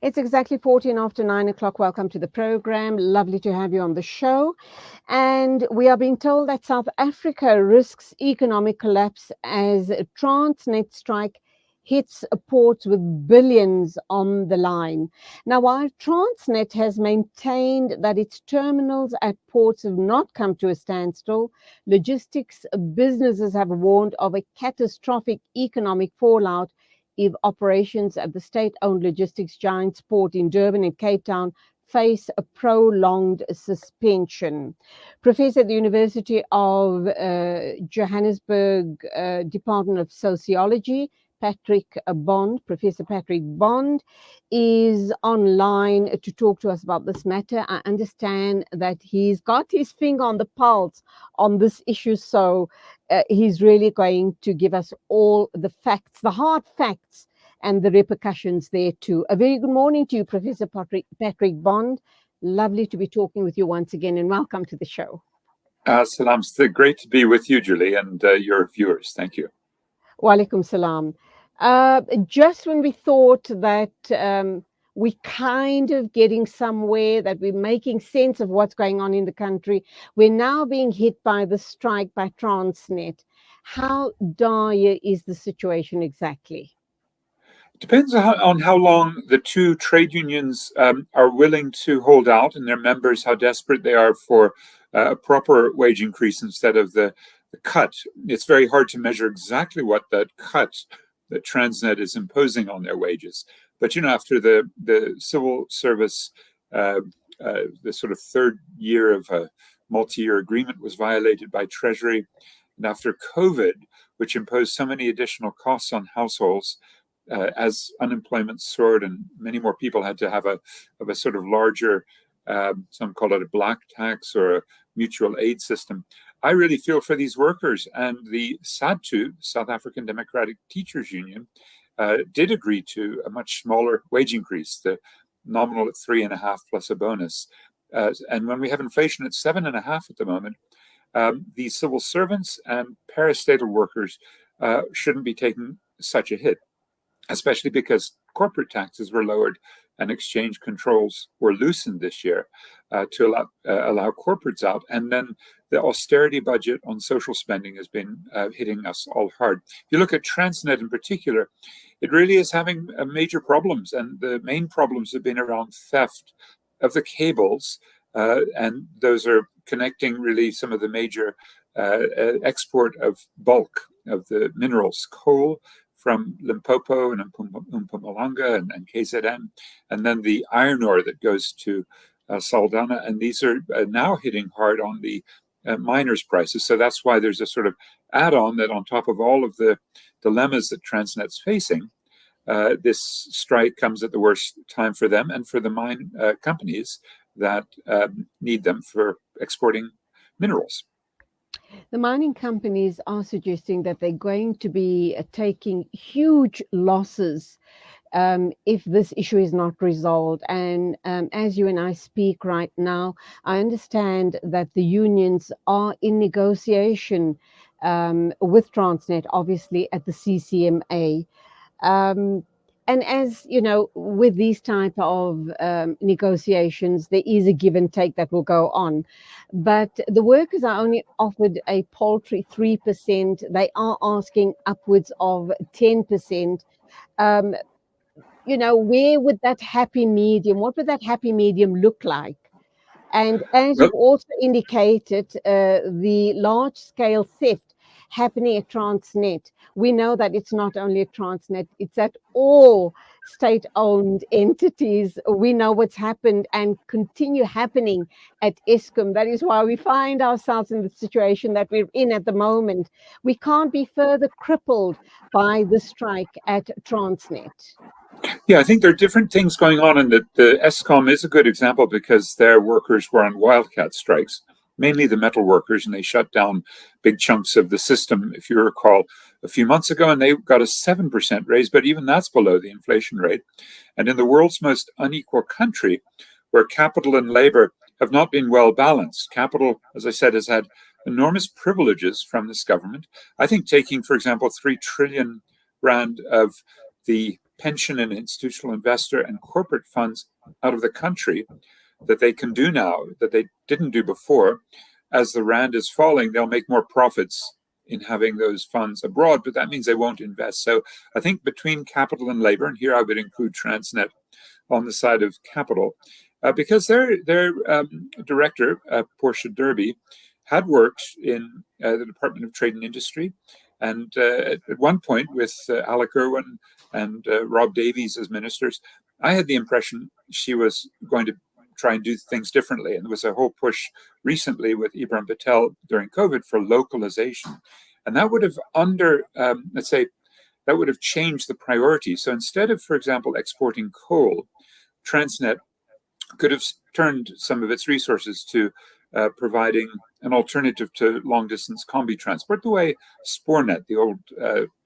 It's exactly 14 after 9 o'clock. Welcome to the program. Lovely to have you on the show. And we are being told that South Africa risks economic collapse as a Transnet strike hits ports with billions on the line. Now, while Transnet has maintained that its terminals at ports have not come to a standstill, logistics businesses have warned of a catastrophic economic fallout if operations at the state-owned logistics giant's port in Durban and Cape Town face a prolonged suspension. Professor at the University of Johannesburg Department of Sociology, Professor Patrick Bond, is online to talk to us about this matter. I understand that he's got his finger on the pulse on this issue, so he's really going to give us all the facts, the hard facts, and the repercussions there too. A very good morning to you, Professor Patrick Bond. Lovely to be talking with you once again, and welcome to the show. Salam. It's great to be with you, Julie, and your viewers. Thank you. Wa alaikum salam. Just when we thought that we kind of getting somewhere, that we're making sense of what's going on in the country, we're now being hit by the strike by Transnet. How dire is the situation exactly? It depends on how long the two trade unions are willing to hold out, and their members, how desperate they are for a proper wage increase instead of the cut. It's very hard to measure exactly what that cut that Transnet is imposing on their wages. But, after the civil service, the sort of third year of a multi-year agreement was violated by Treasury, and after COVID, which imposed so many additional costs on households, as unemployment soared and many more people had to have a sort of larger, some call it a black tax or a mutual aid system. I really feel for these workers, and the SADTU, South African Democratic Teachers Union, did agree to a much smaller wage increase, the nominal at 3.5 plus a bonus. And when we have inflation at 7.5 at the moment, the civil servants and parastatal workers shouldn't be taking such a hit, especially because corporate taxes were lowered and exchange controls were loosened this year to allow corporates out. And then the austerity budget on social spending has been hitting us all hard. If you look at Transnet in particular, it really is having major problems. And the main problems have been around theft of the cables. And those are connecting really some of the major export of bulk of the minerals, coal, from Limpopo and Mpumalanga and KZN, and then the iron ore that goes to Saldanha. And these are now hitting hard on the miners' prices. So that's why there's a sort of add-on that on top of all of the dilemmas that Transnet's facing, this strike comes at the worst time for them and for the mine companies that need them for exporting minerals. The mining companies are suggesting that they're going to be taking huge losses if this issue is not resolved. And as you and I speak right now, I understand that the unions are in negotiation with Transnet, obviously at the CCMA. And as you know, with these type of negotiations, there is a give and take that will go on. But the workers are only offered a paltry 3%. They are asking upwards of 10%. Where would that happy medium, what would that happy medium look like? And as you've also indicated, the large-scale theft happening at Transnet, we know that it's not only at Transnet, it's at all state-owned entities. We know what's happened and continue happening at Eskom. That is why we find ourselves in the situation that we're in at the moment. We can't be further crippled by the strike at Transnet. Yeah, I think there are different things going on, and the Eskom is a good example because their workers were on wildcat strikes, mainly the metal workers, and they shut down big chunks of the system, if you recall, a few months ago, and they got a 7% raise, but even that's below the inflation rate. And in the world's most unequal country, where capital and labor have not been well balanced, capital, as I said, has had enormous privileges from this government. I think taking, for example, 3 trillion rand of the pension and institutional investor and corporate funds out of the country that they can do now that they didn't do before. As the rand is falling, they'll make more profits in having those funds abroad, but that means they won't invest. So I think between capital and labor, and here I would include Transnet on the side of capital, because their director, Portia Derby, had worked in the Department of Trade and Industry, and at one point with Alec Irwin and Rob Davies as ministers, I had the impression she was going to try and do things differently. And there was a whole push recently with Ibrahim Patel during COVID for localization. And that would have let's say, that would have changed the priority. So instead of, for example, exporting coal, Transnet could have turned some of its resources to providing an alternative to long-distance combi transport, the way Spornet, the old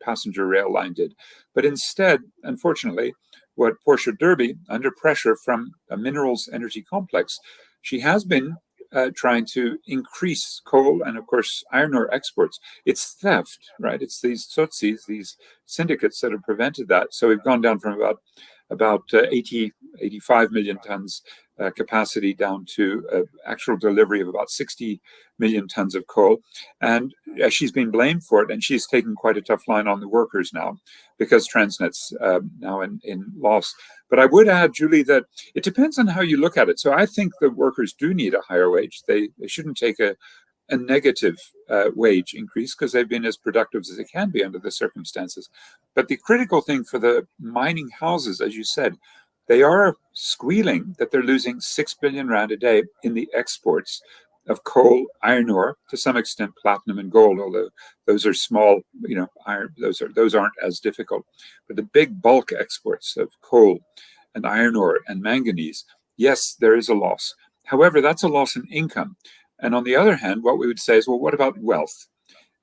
passenger rail line, did. But instead, unfortunately, what Portia Derby, under pressure from a minerals energy complex, she has been trying to increase coal and, of course, iron ore exports. It's theft, right? It's these tsotsis, these syndicates that have prevented that. So we've gone down from about 85 million tons capacity down to actual delivery of about 60 million tons of coal. And she's been blamed for it, and she's taken quite a tough line on the workers now because Transnet's now in loss. But I would add, Julie, that it depends on how you look at it. So I think the workers do need a higher wage. They shouldn't take a negative wage increase because they've been as productive as they can be under the circumstances. But the critical thing for the mining houses, as you said, they are squealing that they're losing 6 billion rand a day in the exports of coal, iron ore, to some extent platinum and gold, although those are small, iron, those aren't as difficult. But the big bulk exports of coal and iron ore and manganese, yes, there is a loss. However, that's a loss in income. And on the other hand, what we would say is, well, what about wealth?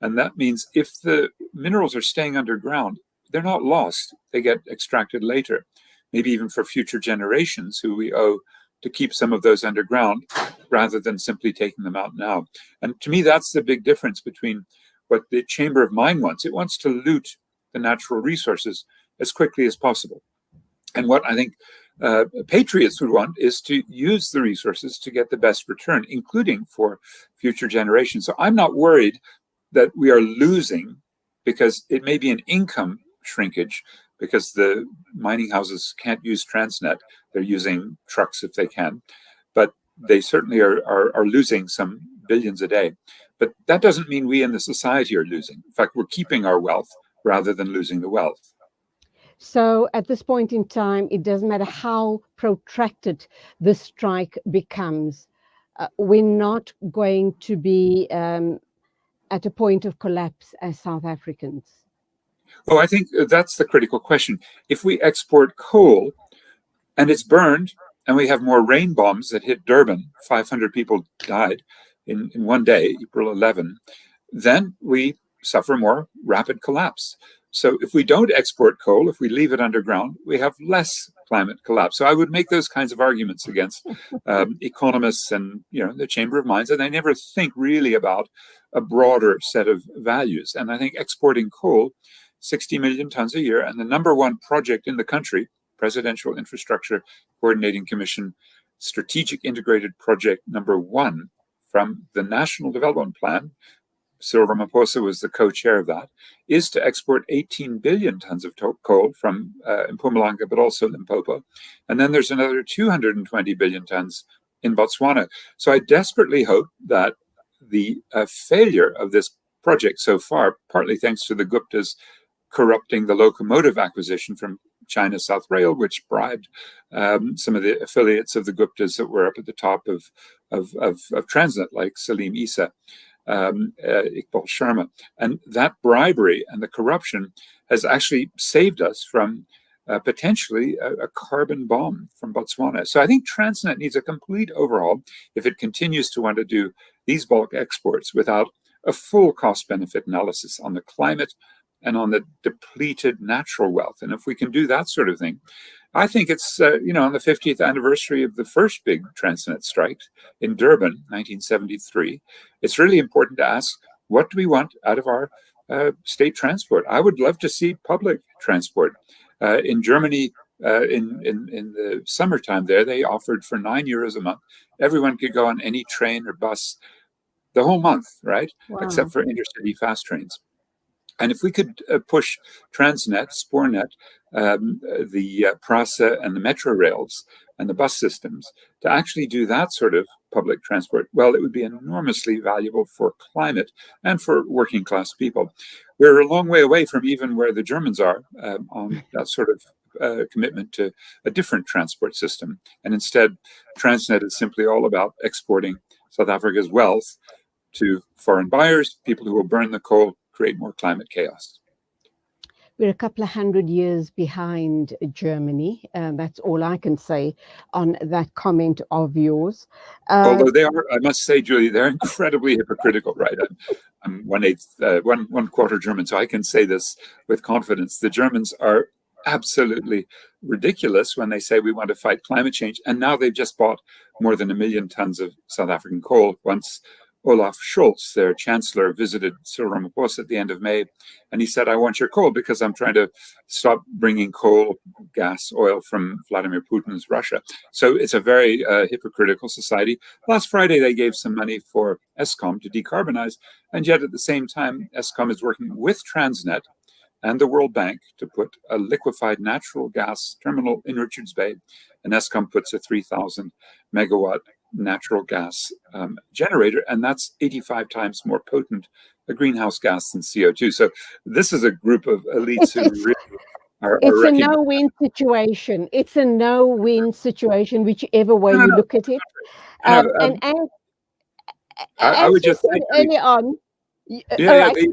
And that means if the minerals are staying underground, they're not lost. They get extracted later, maybe even for future generations who we owe to keep some of those underground rather than simply taking them out now. And to me, that's the big difference between what the Chamber of Mine wants. It wants to loot the natural resources as quickly as possible. And what I think patriots would want is to use the resources to get the best return, including for future generations. So I'm not worried that we are losing because it may be an income shrinkage because the mining houses can't use Transnet. They're using trucks if they can, but they certainly are losing some billions a day. But that doesn't mean we in the society are losing. In fact, we're keeping our wealth rather than losing the wealth. So at this point in time, it doesn't matter how protracted the strike becomes. We're not going to be at a point of collapse as South Africans. Oh, I think that's the critical question. If we export coal and it's burned and we have more rain bombs that hit Durban, 500 people died in one day, April 11, then we suffer more rapid collapse. So if we don't export coal, if we leave it underground, we have less climate collapse. So I would make those kinds of arguments against economists and the Chamber of Mines, and they never think really about a broader set of values. And I think exporting coal, 60 million tons a year, and the number one project in the country, Presidential Infrastructure Coordinating Commission, Strategic Integrated Project number 1 from the National Development Plan, Cyril Ramaphosa was the co-chair of that, is to export 18 billion tons of coal from Mpumalanga, but also Limpopo. And then there's another 220 billion tons in Botswana. So I desperately hope that the failure of this project so far, partly thanks to the Guptas corrupting the locomotive acquisition from China South Rail, which bribed some of the affiliates of the Guptas that were up at the top of Transnet, like Salim Issa, Iqbal Sharma. And that bribery and the corruption has actually saved us from potentially a carbon bomb from Botswana. So I think Transnet needs a complete overhaul if it continues to want to do these bulk exports without a full cost-benefit analysis on the climate and on the depleted natural wealth. And if we can do that sort of thing, I think it's, on the 50th anniversary of the first big Transnet strike in Durban, 1973, it's really important to ask, what do we want out of our state transport? I would love to see public transport. In Germany, in the summertime there, they offered for €9 a month. Everyone could go on any train or bus the whole month, right? Except Wow. for intercity fast trains. And if we could push Transnet, Spornet, the Prasa and the metro rails and the bus systems to actually do that sort of public transport, well, it would be enormously valuable for climate and for working class people. We're a long way away from even where the Germans are on that sort of commitment to a different transport system. And instead, Transnet is simply all about exporting South Africa's wealth to foreign buyers, people who will burn the coal, create more climate chaos. We're a couple of 100 years behind Germany. That's all I can say on that comment of yours. Although they are, I must say, Julie, they're incredibly hypocritical, right? I'm one quarter German, so I can say this with confidence. The Germans are absolutely ridiculous when they say we want to fight climate change. And now they've just bought more than 1 million tons of South African coal. Once Olaf Scholz, their chancellor, visited Cyril Ramaphosa at the end of May, and he said, I want your coal because I'm trying to stop bringing coal, gas, oil from Vladimir Putin's Russia. So it's a very hypocritical society. Last Friday, they gave some money for Eskom to decarbonize, and yet at the same time, Eskom is working with Transnet and the World Bank to put a liquefied natural gas terminal in Richards Bay, and Eskom puts a 3,000 megawatt natural gas generator, and that's 85 times more potent a greenhouse gas than CO2. So this is a group of elites who really are it's a recognized. no-win situation. It's a no-win situation, whichever way No, you no, look at it. no, no, And I as would you just say, said earlier on, yeah, all yeah, right,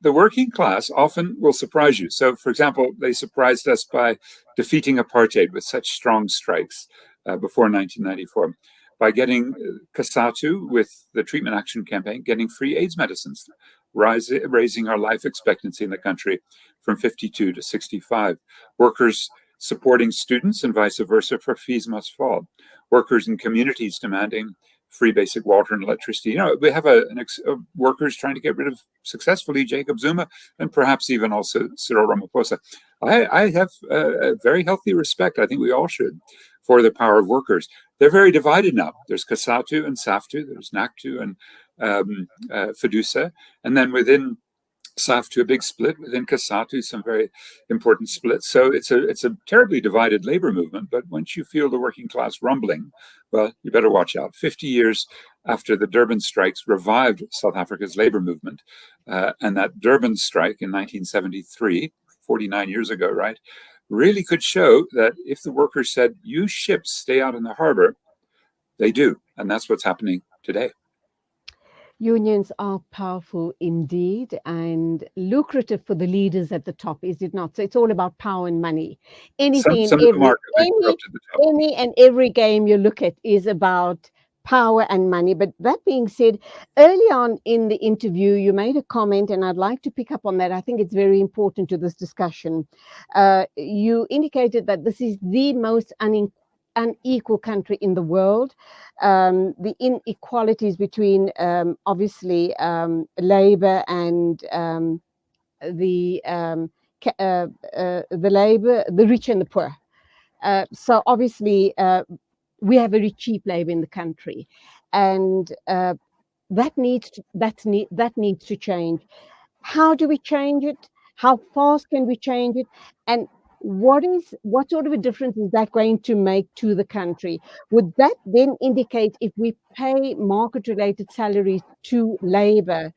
the working class often will surprise you. So, for example, they surprised us by defeating apartheid with such strong strikes before 1994, by getting COSATU with the Treatment Action Campaign, getting free AIDS medicines, raising our life expectancy in the country from 52 to 65. Workers supporting students and vice versa for fees must fall. Workers in communities demanding free basic water and electricity. You know, we have workers trying to get rid of successfully Jacob Zuma and perhaps even also Cyril Ramaphosa. I have a very healthy respect, I think we all should, for the power of workers. They're very divided now. There's COSATU and SAFTU, there's NACTU and FEDUSA, and then within SAFTU, a big split, within COSATU, some very important splits. So it's a terribly divided labor movement, but once you feel the working class rumbling, well, you better watch out. 50 years after the Durban strikes revived South Africa's labor movement, and that Durban strike in 1973, 49 years ago, right, really could show that if the workers said, you ships stay out in the harbor, they do. And that's what's happening today. unions are powerful indeed and lucrative for the leaders at the top, is it not? So it's all about power and money. Anything Some and of them are coming up to the top. any and every game you look at is about power and money. But that being said, early on in the interview, you made a comment, and I'd like to pick up on that. I think it's very important to this discussion. You indicated that this is the most unequal country in the world. The inequalities between obviously labor and the labor, the rich and the poor. So obviously we have very cheap labor in the country, and that needs to change. How do we change it? How fast can we change it? And what sort of a difference is that going to make to the country? Would that then indicate, if we pay market related salaries to labor,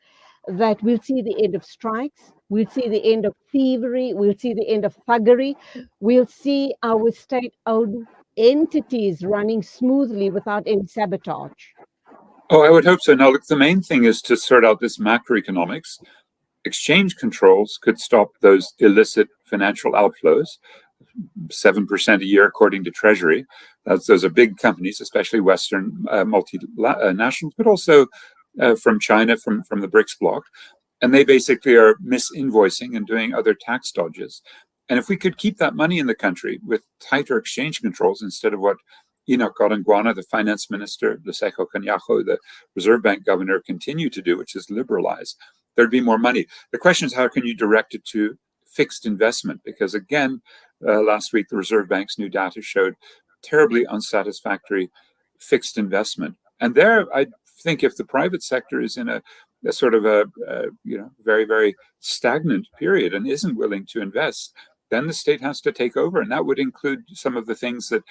that we'll see the end of strikes, we'll see the end of thievery, we'll see the end of thuggery, we'll see our state owned entities running smoothly without any sabotage? Oh, I would hope so. Now, look, the main thing is to sort out this macroeconomics. Exchange controls could stop those illicit financial outflows, 7% a year, according to Treasury. Those are big companies, especially Western multinationals, but also from China, from the BRICS bloc. And they basically are misinvoicing and doing other tax dodges. And if we could keep that money in the country with tighter exchange controls instead of what Enoch Godongwana, the finance minister, Lesego Kanyako, the Reserve Bank governor, continue to do, which is liberalize, there'd be more money. The question is, how can you direct it to fixed investment, because again, last week the Reserve Bank's new data showed terribly unsatisfactory fixed investment. And there, I think if the private sector is in a sort of a very, very stagnant period and isn't willing to invest, then the state has to take over. And that would include some of the things that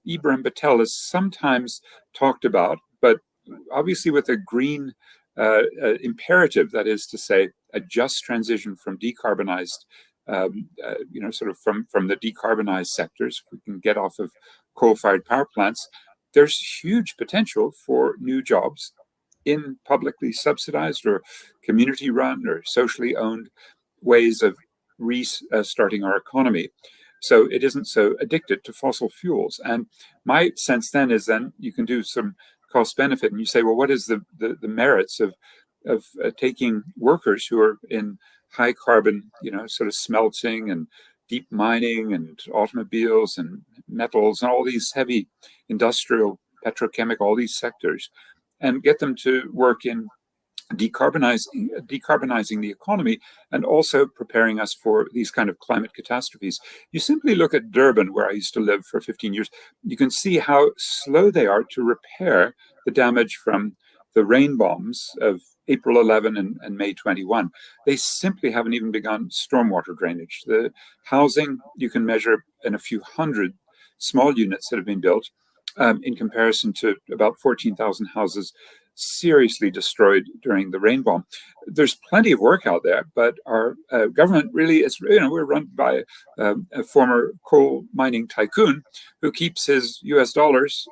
Ibrahim Patel has sometimes talked about, but obviously with a green imperative, that is to say, a just transition from decarbonized, sort of from the decarbonized sectors. We can get off of coal-fired power plants. There's huge potential for new jobs in publicly subsidized or community-run or socially owned ways of restarting our economy, so it isn't so addicted to fossil fuels. And my sense then is then you can do some cost benefit, and you say, well, what is the merits of taking workers who are in high carbon, sort of smelting and deep mining and automobiles and metals and all these heavy industrial, petrochemical, all these sectors, and get them to work in decarbonizing the economy and also preparing us for these kind of climate catastrophes. You simply look at Durban, where I used to live for 15 years. You can see how slow they are to repair the damage from the rain bombs of April 11 and May 21. They simply haven't even begun stormwater drainage. The housing you can measure in a few hundred small units that have been built, in comparison to about 14,000 houses seriously destroyed during the rain bomb. There's plenty of work out there, but our government really is, we're run by a former coal mining tycoon who keeps his US dollars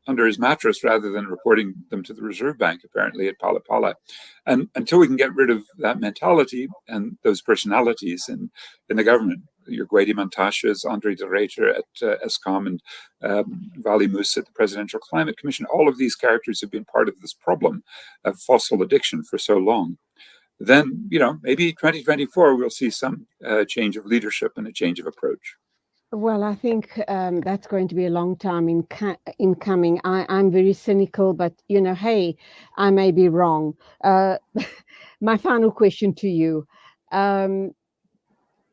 under his mattress rather than reporting them to the Reserve Bank, apparently, at Pala Pala. And until we can get rid of that mentality and those personalities in the government, your Gwede Mantashes, Andre de Ruyter at Eskom, and Vali Moose at the Presidential Climate Commission, all of these characters have been part of this problem of fossil addiction for so long. Then, maybe 2024, we'll see some change of leadership and a change of approach. Well, I think that's going to be a long time in coming. I'm very cynical, but hey, I may be wrong. My final question to you: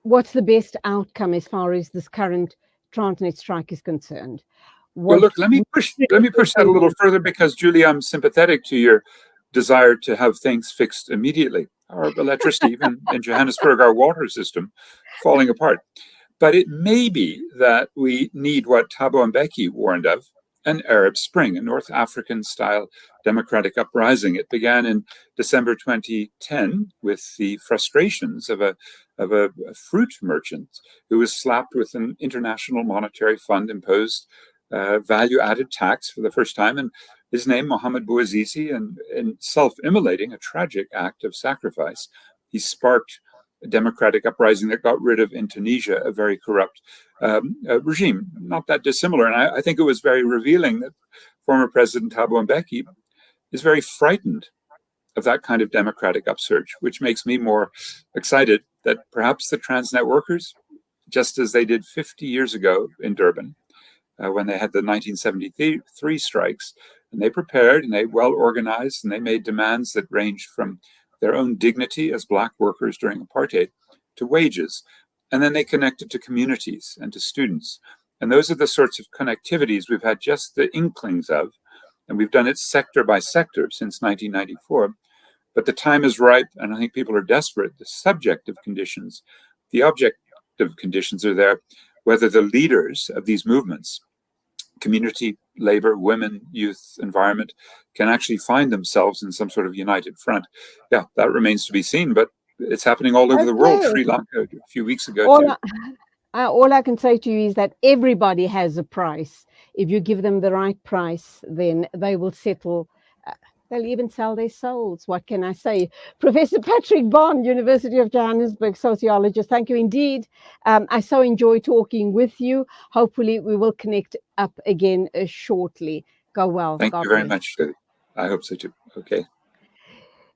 what's the best outcome as far as this current Transnet strike is concerned? Well, look, let me push that a little further, because, Julie, I'm sympathetic to your desire to have things fixed immediately. Our electricity, even in Johannesburg, our water system falling apart. But it may be that we need what Thabo Mbeki warned of, an Arab Spring, a North African-style democratic uprising. It began in December 2010 with the frustrations of a fruit merchant who was slapped with an International Monetary Fund imposed value-added tax for the first time, and his name, Mohamed Bouazizi, and in self-immolating, a tragic act of sacrifice, he sparked a democratic uprising that got rid of, in Tunisia, a very corrupt regime, not that dissimilar. And I think it was very revealing that former President Thabo Mbeki is very frightened of that kind of democratic upsurge, which makes me more excited that perhaps the Transnet workers, just as they did 50 years ago in Durban, when they had the 1973 strikes, and they prepared and they well organized and they made demands that ranged from their own dignity as Black workers during apartheid to wages. And then they connected to communities and to students. And those are the sorts of connectivities we've had just the inklings of. And we've done it sector by sector since 1994. But the time is ripe, and I think people are desperate. The subjective conditions, the objective conditions are there, whether the leaders of these movements, community, labor, women, youth, environment, can actually find themselves in some sort of united front. Yeah, that remains to be seen, but it's happening all over the world. Sri Lanka a few weeks ago, too. All I can say to you is that everybody has a price. If you give them the right price, then they will settle. They'll even sell their souls. What can I say? Professor Patrick Bond, University of Johannesburg, sociologist. Thank you indeed. I so enjoy talking with you. Hopefully we will connect up again shortly. Go well. Thank you very much. I hope so too. Okay.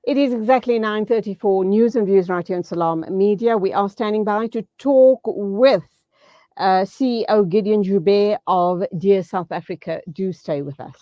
It is exactly 9:34. News and views right here on Salam Media. We are standing by to talk with CEO Gideon Joubert of Dear South Africa. Do stay with us.